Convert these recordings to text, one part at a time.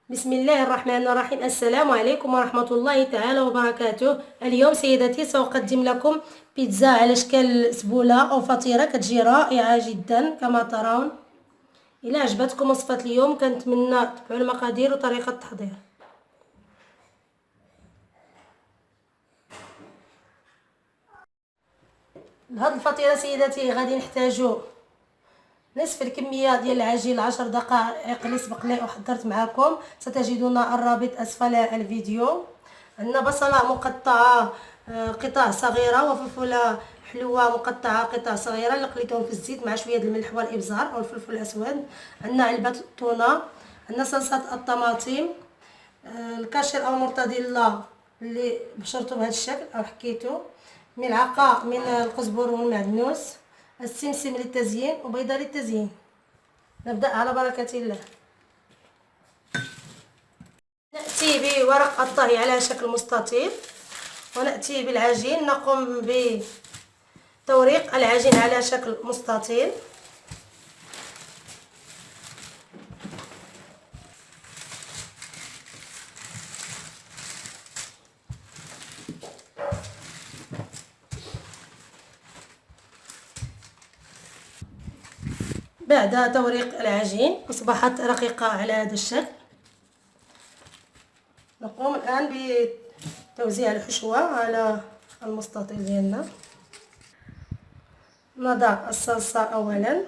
بسم الله الرحمن الرحيم. السلام عليكم ورحمة الله تعالى وبركاته. اليوم سيداتي سأقدم لكم بيتزا على شكل سبولة أو فطيرة كتجي رائعة جدا كما ترون. إلا عجبتكم وصفة اليوم كنتمنى تتبعوا المقادير وطريقة التحضير. لهاد الفطيرة سيداتي غادي نحتاجو نصف الكمية ديال العجين 10 دقائق اللي سبق لي وحضرت معكم، ستجدون الرابط اسفل الفيديو. عندنا بصله مقطعه قطع صغيره وفلفله حلوه مقطعه قطع صغيره اللي قليتهم في الزيت مع شويه الملح والابزار او الفلفل الاسود. عندنا علبه تونه، عندنا صلصه الطماطم، الكاشير او المرتديلا اللي بشرته بهذا الشكل او حكيته، ملعقه من القزبر والمعدنوس، السمسم للتزيين وبيضه للتزيين. نبدأ على بركة الله. نأتي بورق الطهي على شكل مستطيل ونأتي بالعجين، نقوم بتوريق العجين على شكل مستطيل. بعد توريق العجين أصبحت رقيقة على هذا الشكل. نقوم الآن بتوزيع الحشوة على المستطيل ديالنا. نضع الصلصة أولا،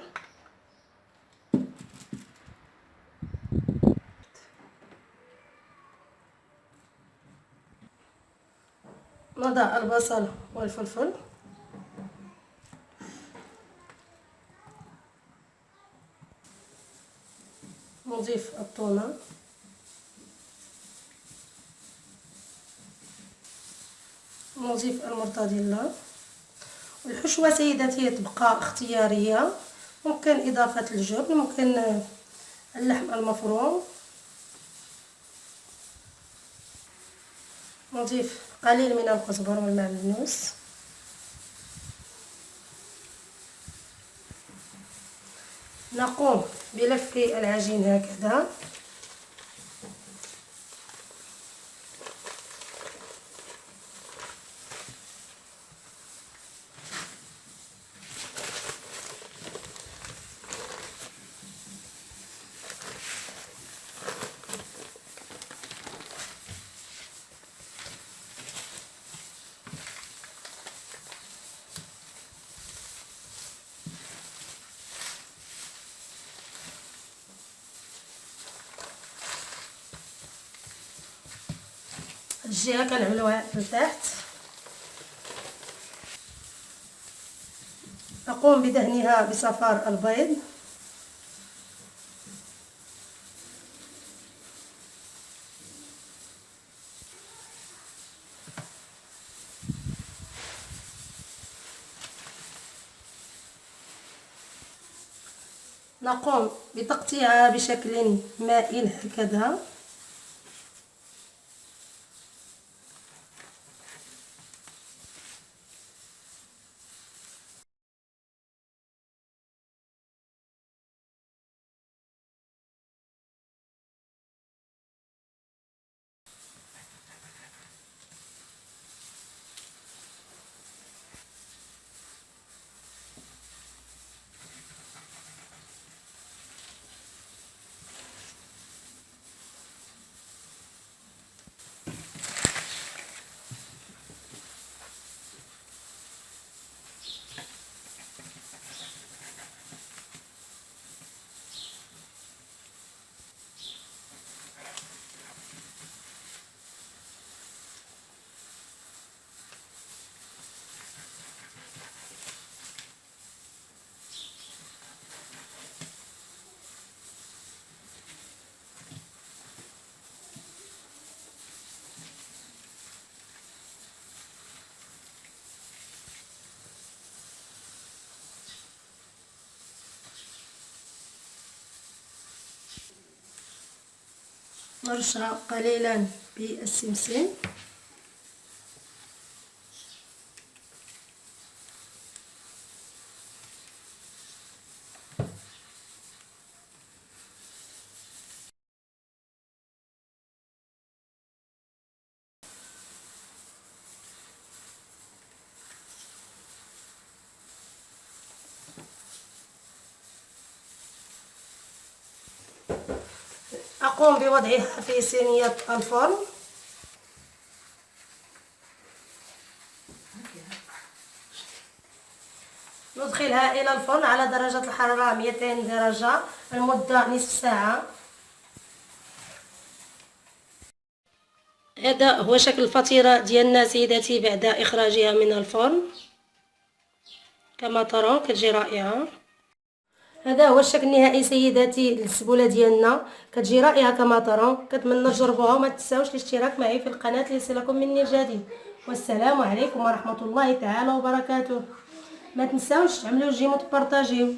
نضع البصل والفلفل، نضيف الثومة، نضيف المرتديلا. الحشوة سيداتي تبقى اختيارية، ممكن إضافة الجبن، ممكن اللحم المفروم. نضيف قليل من الكزبر والمعدنوس. نقوم بلف العجين هكذا. الجهة كنعملوها لتحت. نقوم بدهنها بصفار البيض. نقوم بتقطيعها بشكل مائل هكذا. نرشها قليلا بالسمسم. أقوم بوضعها في صينية الفرن. ندخلها إلى الفرن على درجة الحرارة 200 درجة لمدة نصف ساعة. هذا هو شكل الفطيرة ديالنا سيداتي بعد إخراجها من الفرن، كما ترون كتجي رائعة. هذا هو الشكل النهائي سيداتي للسبولة ديالنا، كتجي رائعة كما ترون. كنتمنى تجربوها وما تنساوش الاشتراك معي في القناة ليصلكم مني الجديد. والسلام عليكم ورحمة الله تعالى وبركاته. ما تنساوش تعملوا جيم وتبارطاجيو.